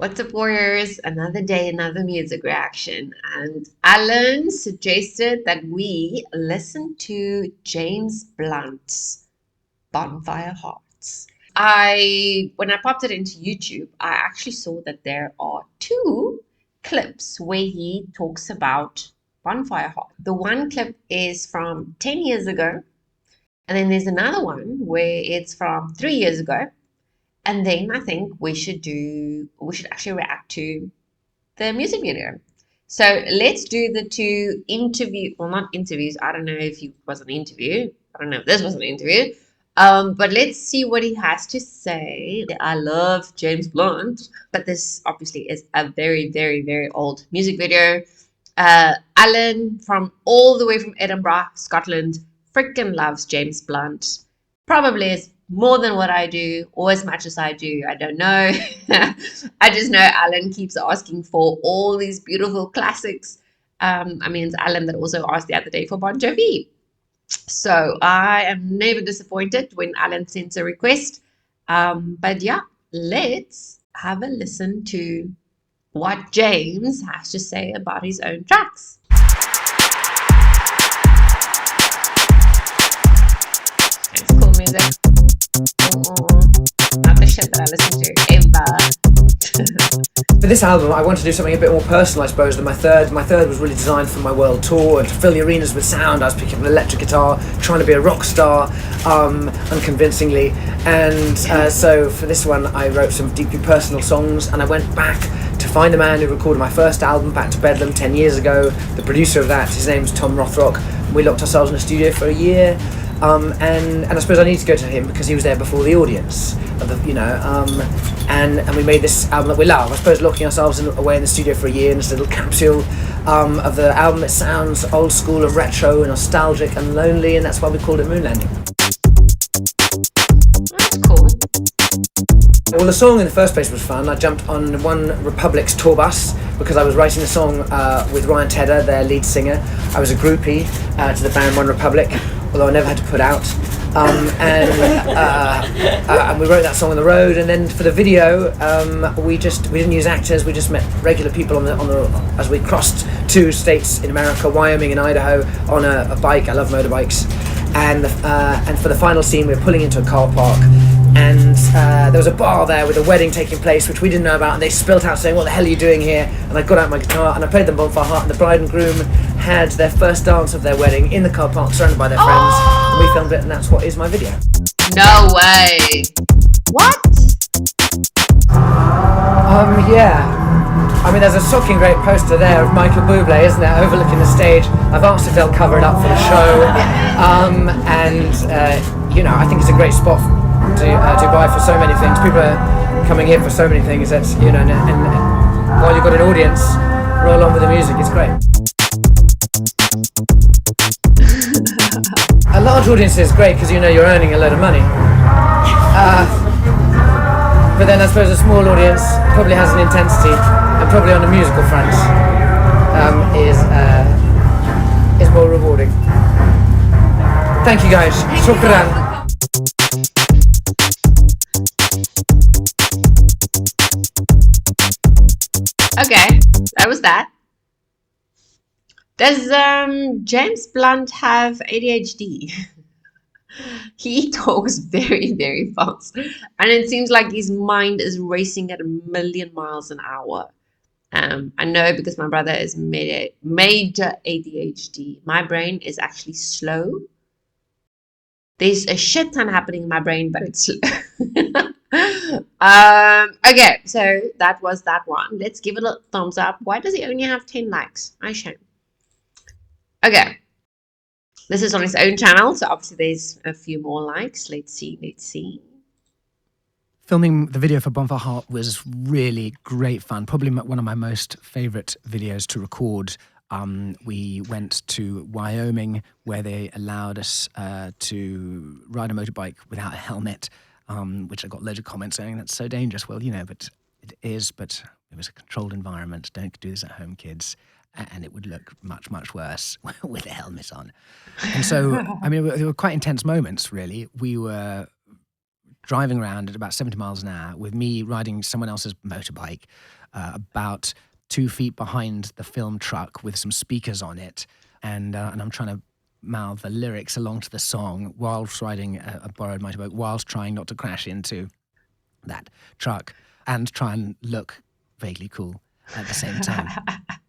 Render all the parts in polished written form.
What's up, Warriors? Another day, another music reaction. And Alan suggested that we listen to James Blunt's Bonfire Hearts. When I popped it into YouTube, I actually saw that there are two clips where he talks about Bonfire Heart. The one clip is from 10 years ago, and then there's another one where it's from 3 years ago. And then I think we should actually react to the music video. So let's do the two not interviews. I don't know if it was an interview. I don't know if this was an interview. But let's see what he has to say. I love James Blunt, but this obviously is a very, very, very old music video. Alan from all the way from Edinburgh, Scotland, freaking loves James Blunt. Probably is more than what I do, or as much as I do. I don't know. I just know Alan keeps asking for all these beautiful classics. It's Alan that also asked the other day for Bon Jovi. So I am never disappointed when Alan sends a request. But yeah, let's have a listen to what James has to say about his own tracks. It's cool music. Not the shit that I listen to ever. For this album, I wanted to do something a bit more personal, I suppose, than my third. My third was really designed for my world tour and to fill the arenas with sound. I was picking up an electric guitar, trying to be a rock star, unconvincingly. And so for this one, I wrote some deeply personal songs, and I went back to find the man who recorded my first album, Back to Bedlam, 10 years ago. The producer of that, his name's Tom Rothrock. We locked ourselves in a studio for a year. And I suppose I need to go to him because he was there before the audience, and we made this album that we love. I suppose locking ourselves away in the studio for a year in this little capsule of the album. It sounds old school and retro and nostalgic and lonely, and that's why we called it Moon Landing. That's cool. Well, the song in the first place was fun. I jumped on One Republic's tour bus because I was writing a song with Ryan Tedder, their lead singer. I was a groupie to the band One Republic, although I never had to put out. And we wrote that song on the road. And then for the video, we didn't use actors. We just met regular people as we crossed 2 states in America, Wyoming and Idaho, on a bike. I love motorbikes. And for the final scene, we were pulling into a car park. And there was a bar there with a wedding taking place, which we didn't know about, and they spilt out saying, "What the hell are you doing here?" And I got out my guitar and I played them BonfireHeart, and the bride and groom had their first dance of their wedding in the car park, surrounded by their friends, and we filmed it, and that's what is my video. No way. What? Yeah. There's a shocking great poster there of Michael Bublé, isn't there, overlooking the stage. I've asked if they'll cover it up for the show, I think it's a great spot to buy for so many things. People are coming here for so many things. That's and while you've got an audience, roll on with the music. It's great. A large audience is great because you're earning a load of money. But then I suppose a small audience probably has an intensity, and probably on the musical front is more rewarding. Thank you guys. Shukran. Okay, that was that. Does James Blunt have ADHD? He talks very, very fast, and it seems like his mind is racing at 1,000,000 miles an hour. I know because my brother is major ADHD. My brain is actually slow. There's a shit ton happening in my brain, but it's slow. Okay, so that was that one. Let's give it a thumbs up. Why does he only have 10 likes? I shame. Okay, this is on his own channel, so obviously there's a few more likes. Let's see. Filming the video for BonfireHeart was really great fun. Probably one of my most favourite videos to record. We went to Wyoming, where they allowed us to ride a motorbike without a helmet, which I got loads of comments saying that's so dangerous. Well, but it is, but it was a controlled environment. Don't do this at home, kids. And it would look much, much worse with a helmet on. And so, there were quite intense moments, really. We were driving around at about 70 miles an hour with me riding someone else's motorbike about 2 feet behind the film truck with some speakers on it. And I'm trying to mouth the lyrics along to the song whilst riding a borrowed motorbike, whilst trying not to crash into that truck and try and look vaguely cool at the same time,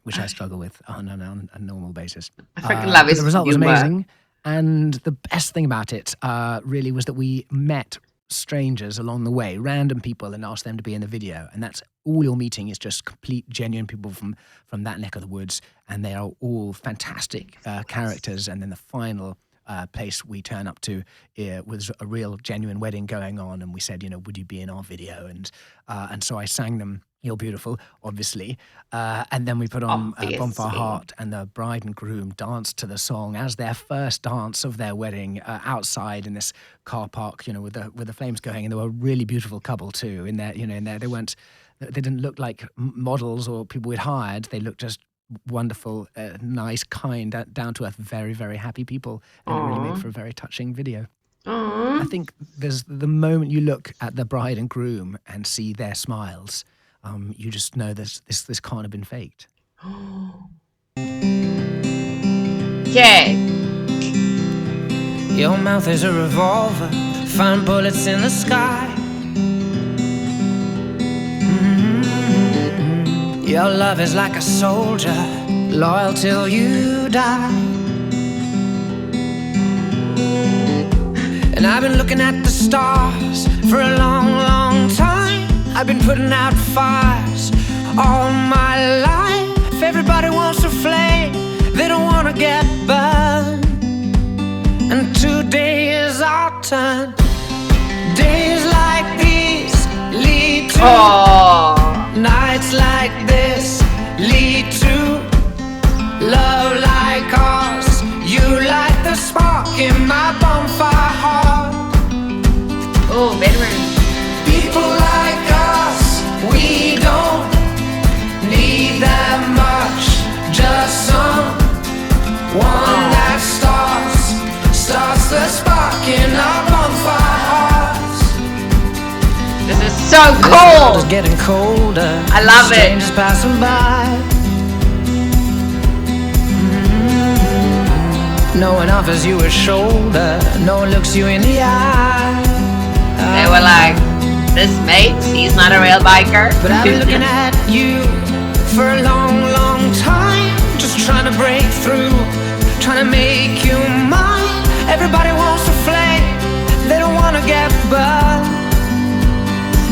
which I struggle with on a normal basis. I freaking love his The result was humor. amazing. And the best thing about it really was that we met strangers along the way, random people, and asked them to be in the video. And that's all you're meeting is just complete, genuine people from that neck of the woods. And they are all fantastic characters. And then the final place we turn up to was a real, genuine wedding going on. And we said, would you be in our video? And so I sang them You're Beautiful, obviously. And then we put on BonfireHeart, and the bride and groom danced to the song as their first dance of their wedding outside in this car park, with the flames going. And they were a really beautiful couple too. In there, they didn't look like models or people we'd hired. They looked just wonderful, nice, kind, down to earth, very, very happy people. And it really made for a very touching video. Aww. I think there's the moment you look at the bride and groom and see their smiles, you just know this can't have been faked. Okay. Your mouth is a revolver, find bullets in the sky. Your love is like a soldier, loyal till you die. And I've been looking at the stars for a long, long time. I've been putting out fires all my life. Everybody wants a flame, they don't want to get burned. And today is our turn. Days like these lead to nights like this, lead to love like ours. You light the spark in my bonfire heart. Oh, bedroom. People like us, we don't need that much. Just someone that starts the spark in our bonfire hearts. This is so The world cool. is getting colder. I love it. Strangers passing by. No one offers you a shoulder. No one looks you in the eye. They were like, this mate, he's not a real biker. But I've been looking at you for a long, long time. Just trying to break through, trying to make you mine. Everybody wants a flame, they don't want to get burned.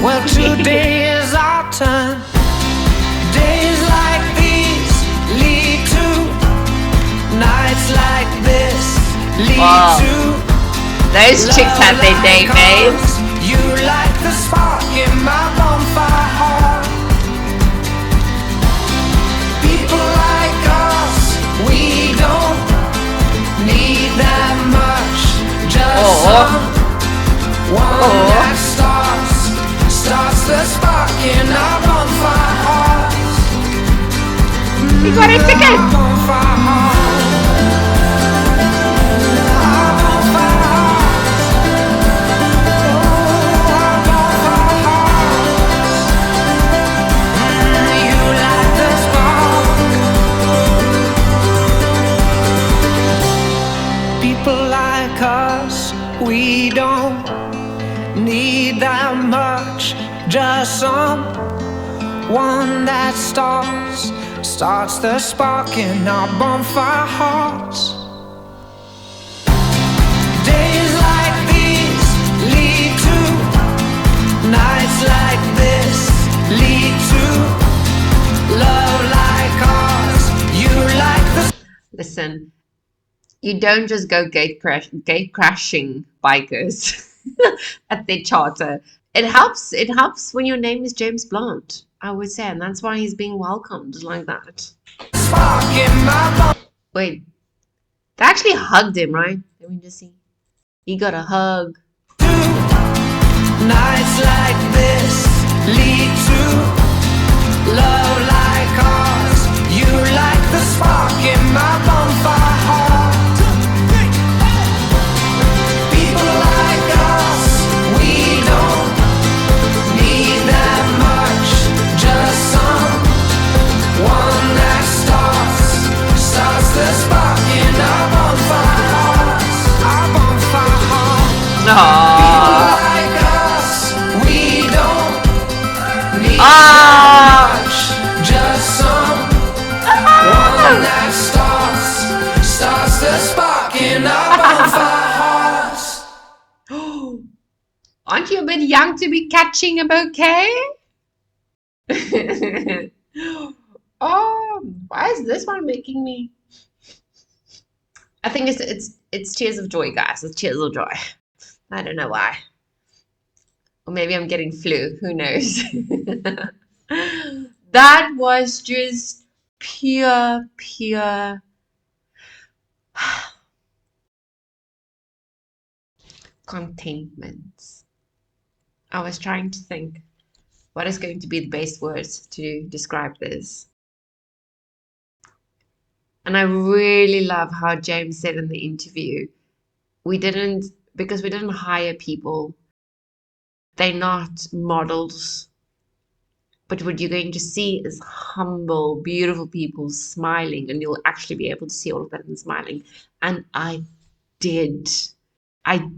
Well, today is our turn. Days like these lead to nights like this, lead to Those chicks had their day, babe. you light the spark in my bonfire heart. People like us, we don't need that much. Just someone that starts the spark in our bonfire hearts. You got a ticket. Bonfire heart. Our bonfire hearts. Our bonfire hearts. You light the spark. People like us, we don't need that much. Just someone that starts the spark in our bonfire hearts. Days like these lead to nights like this, lead to love like ours. You like the Listen, you don't just go gate crashing bikers at their charter. It helps when your name is James Blunt, I would say, and that's why he's being welcomed like that. spark in my Wait, they actually hugged him, right? Let me just see. He got a hug. nights like this lead to love like ours. You like the spark in my bonfire heart. People like us, we don't Ah! Just someone that starts the spark in our bonfire hearts. Aren't you a bit young to be catching a bouquet? Oh, why is this one making me? I think it's tears of joy, guys. It's tears of joy. I don't know why. Or maybe I'm getting flu. Who knows? That was just pure contentment. I was trying to think what is going to be the best words to describe this. And I really love how James said in the interview, because we didn't hire people, they're not models. But what you're going to see is humble, beautiful people smiling, and you'll actually be able to see all of them smiling. And I did. I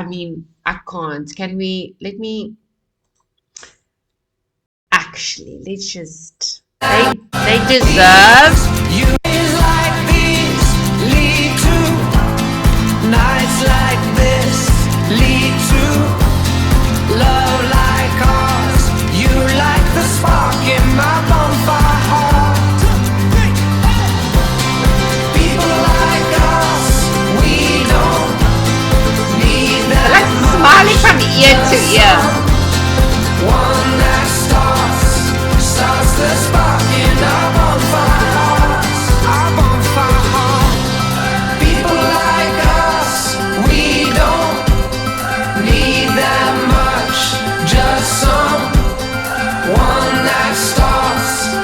mean, I can't. Let's just, they deserve. You days like these lead to nights like this, lead to love like ours. You like the spark in my bonfire heart. People like us, we don't need that. Like smiling from ear to ear. One that starts the spark in our bonfire hearts. Our bonfire heart. People like us, we don't need that much. Just someone that starts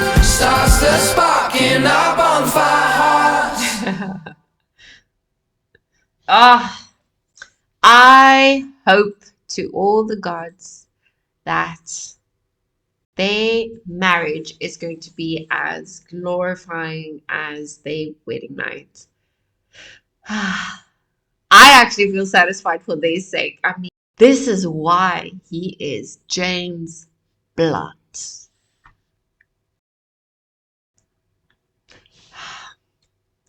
the spark in our bonfire hearts. I hope to all the gods that their marriage is going to be as glorifying as their wedding night. I actually feel satisfied for their sake. I mean, this is why he is James Blunt.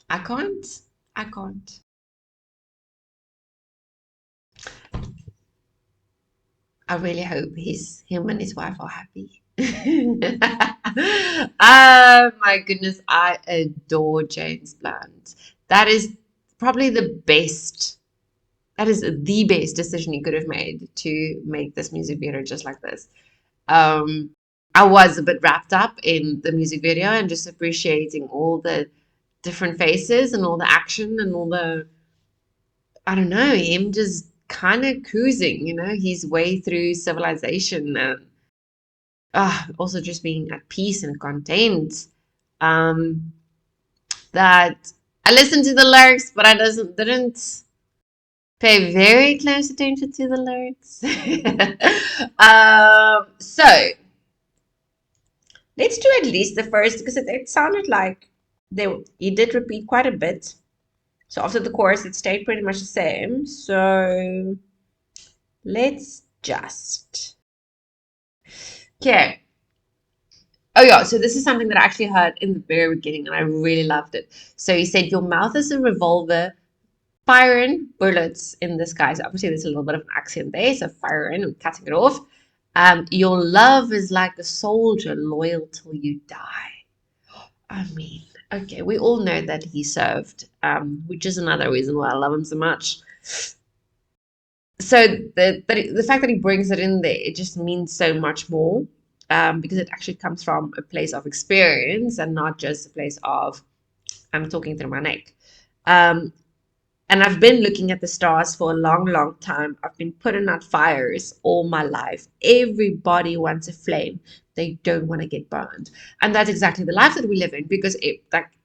I can't. I really hope him and his wife are happy. Oh my goodness, I adore James Blunt. That is probably the best. That is the best decision he could have made to make this music video just like this. I was a bit wrapped up in the music video and just appreciating all the different faces and all the action and all the, I don't know, him just kind of cruising, his way through civilization and also just being at peace and content. That I listened to the lyrics, but I didn't pay very close attention to the lyrics. So let's do at least the first, because it sounded like he did repeat quite a bit. So after the chorus, it stayed pretty much the same. So let's just. Okay. Oh yeah, so this is something that I actually heard in the very beginning and I really loved it. So he said, your mouth is a revolver, firing bullets in the sky. So obviously there's a little bit of an accent there, so firing and cutting it off. Your love is like a soldier, loyal till you die. I mean, okay, we all know that he served, which is another reason why I love him so much. So the fact that he brings it in there, it just means so much more, because it actually comes from a place of experience and not just a place of, I'm talking through my neck. And I've been looking at the stars for a long, long time. I've been putting out fires all my life. Everybody wants a flame. They don't want to get burned. And that's exactly the life that we live in, because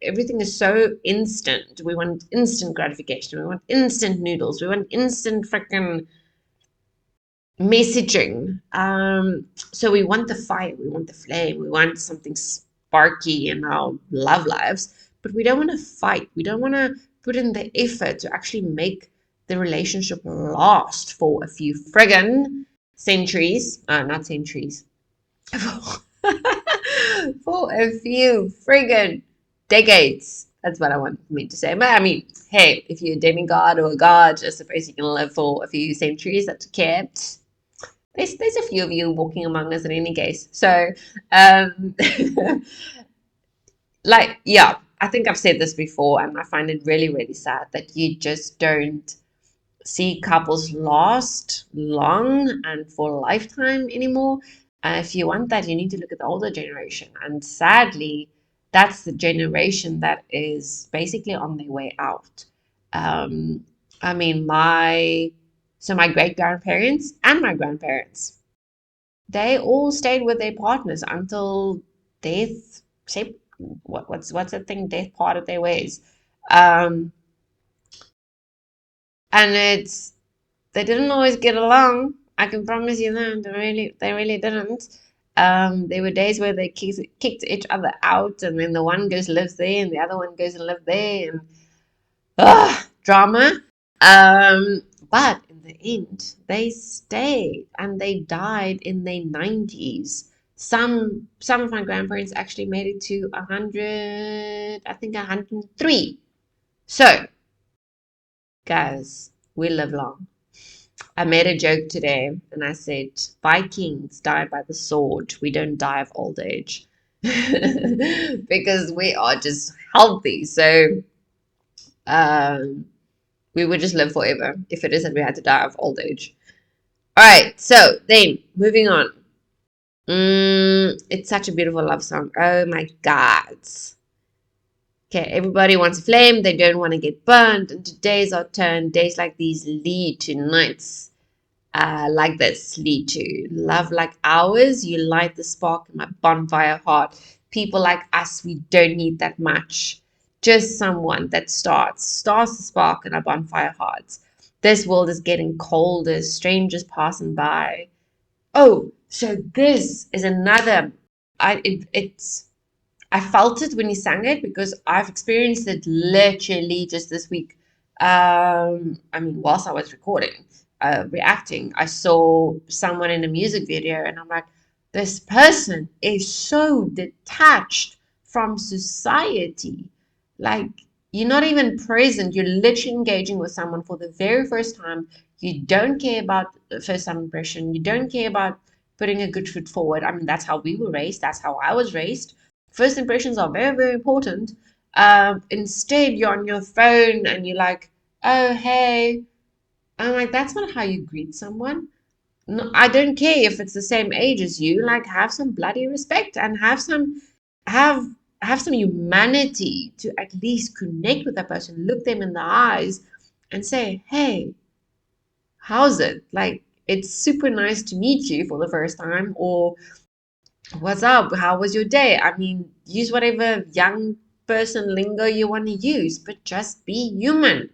everything is so instant. We want instant gratification. We want instant noodles. We want instant freaking messaging. So we want the fire. We want the flame. We want something sparky in our love lives. But we don't want to fight. We don't want to put in the effort to actually make the relationship last for a few friggin' centuries. Not centuries. for a few friggin' decades. That's what I want me to say. But I mean, hey, if you're a demigod or a god, I suppose you can live for a few centuries. That's okay. There's a few of you walking among us in any case. So, um, like, yeah, I think I've said this before, and I find it really, really sad that you just don't see couples last long and for a lifetime anymore. If you want that, you need to look at the older generation. And sadly, that's the generation that is basically on their way out. Um, I mean, my great grandparents and my grandparents, they all stayed with their partners until death. Say, what's the thing? Death parted their ways. Um, and they didn't always get along. I can promise you that they really didn't. There were days where they kicked each other out, and then the one goes lives there, and the other one goes and lives there, and drama. Um, but in the end, they stayed, and they died in their 90s. Some of my grandparents actually made it to 100, I think 103. So, guys, we live long. I made a joke today and I said, Vikings died by the sword. We don't die of old age. Because we are just healthy. So we would just live forever if it is that we had to die of old age. All right. So then moving on. It's such a beautiful love song. Oh my God. Okay, everybody wants a flame. They don't want to get burned. And today's our turn. Days like these lead to nights like this lead to love like ours. You light the spark in my bonfire heart. People like us, we don't need that much. Just someone that starts the spark in our bonfire hearts. This world is getting colder, strangers passing by. Oh, so this is another. It's I felt it when he sang it because I've experienced it literally just this week. I mean, whilst I was recording, reacting, I saw someone in a music video, and I'm like, this person is so detached from society. Like, you're not even present. You're literally engaging with someone for the very first time. You don't care about the first time impression. You don't care about putting a good foot forward. I mean, that's how we were raised. That's how I was raised. First impressions are very, very important. Instead, you're on your phone and you're like, oh, hey. I'm like, that's not how you greet someone. No, I don't care if it's the same age as you. Like, have some bloody respect and have have some humanity to at least connect with that person, look them in the eyes and say, hey, how's it? Like, it's super nice to meet you for the first time, or what's up? How was your day? I mean, use whatever young person lingo you want to use, but just be human.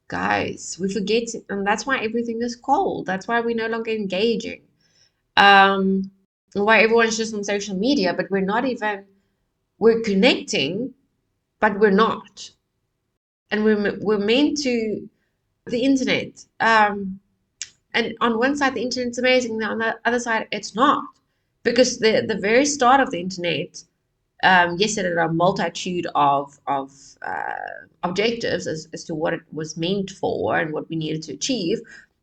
Guys, we forget, and that's why everything is cold. That's why we're no longer engaging. Um, why everyone's just on social media, but we're connecting, but we're not. And we're meant to the internet. And on one side, the internet's amazing, and on the other side, it's not. Because the very start of the internet, yes, it had a multitude of objectives as to what it was meant for and what we needed to achieve.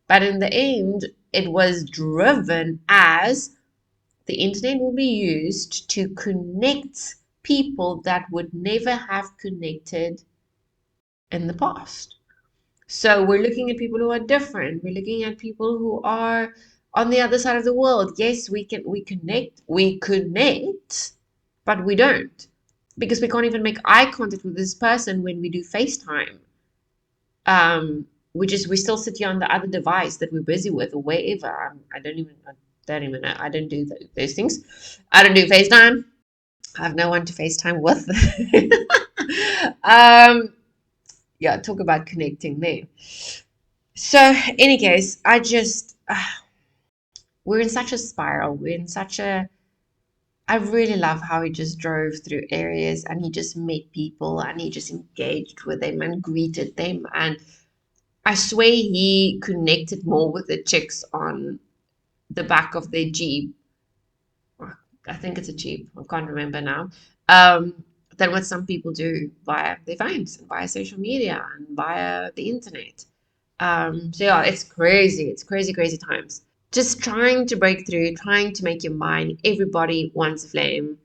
But in the end, it was driven as the internet will be used to connect people that would never have connected in the past. So we're looking at people who are different. We're looking at people who are on the other side of the world. Yes, we connect, but we don't. Because we can't even make eye contact with this person when we do FaceTime. We still sit here on the other device that we're busy with or wherever. I don't even know. I don't do those things. I don't do FaceTime. I have no one to FaceTime with. Yeah, talk about connecting there. So, any case, we're in such a spiral. I really love how he just drove through areas and he just met people and he just engaged with them and greeted them. And I swear he connected more with the chicks on the back of their Jeep. I think it's a cheap, I can't remember now, than what some people do via their phones and via social media and via the internet. So yeah, it's crazy. It's crazy, crazy times. Just trying to break through, trying to make your mind. Everybody wants a flame.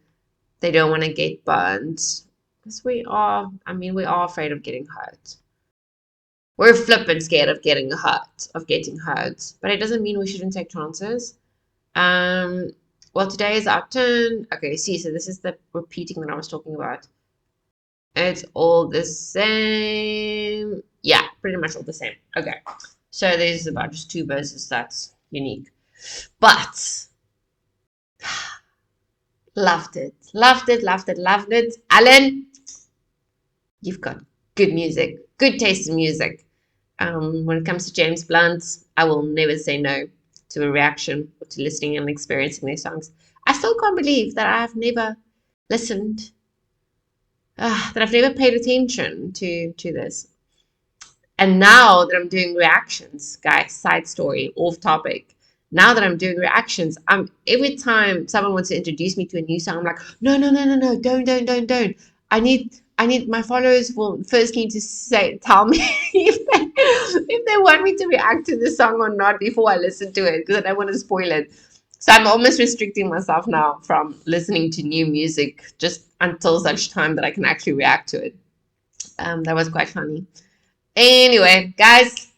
They don't want to get burnt. Because we are, I mean, we are afraid of getting hurt. We're flipping scared of getting hurt, But it doesn't mean we shouldn't take chances. Um, well, today is our turn. Okay, see, so this is the repeating that I was talking about. It's all the same. Yeah, pretty much all the same. Okay, so there's about just 2 verses that's unique. But loved it, loved it, loved it, loved it. Alan, you've got good music, good taste in music. When it comes to James Blunt, I will never say no to a reaction or to listening and experiencing their songs. I still can't believe that I have never listened, that I've never paid attention to this. And now that I'm doing reactions, guys, side story, off topic. Now that I'm doing reactions, every time someone wants to introduce me to a new song, I'm like, no, no, no, no, no, don't. I need my followers will first need to tell me if they want me to react to the song or not before I listen to it, because I don't want to spoil it. So I'm almost restricting myself now from listening to new music just until such time that I can actually react to it. That was quite funny. Anyway, guys,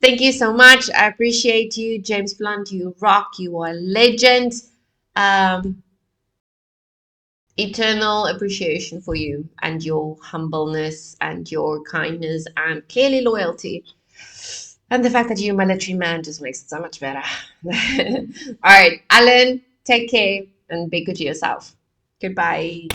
thank you so much. I appreciate you. James Blunt, you rock. You are a legend. Um, Eternal appreciation for you and your humbleness and your kindness and clearly loyalty. And the fact that you're a military man just makes it so much better. All right, Alan, take care and be good to yourself. Goodbye.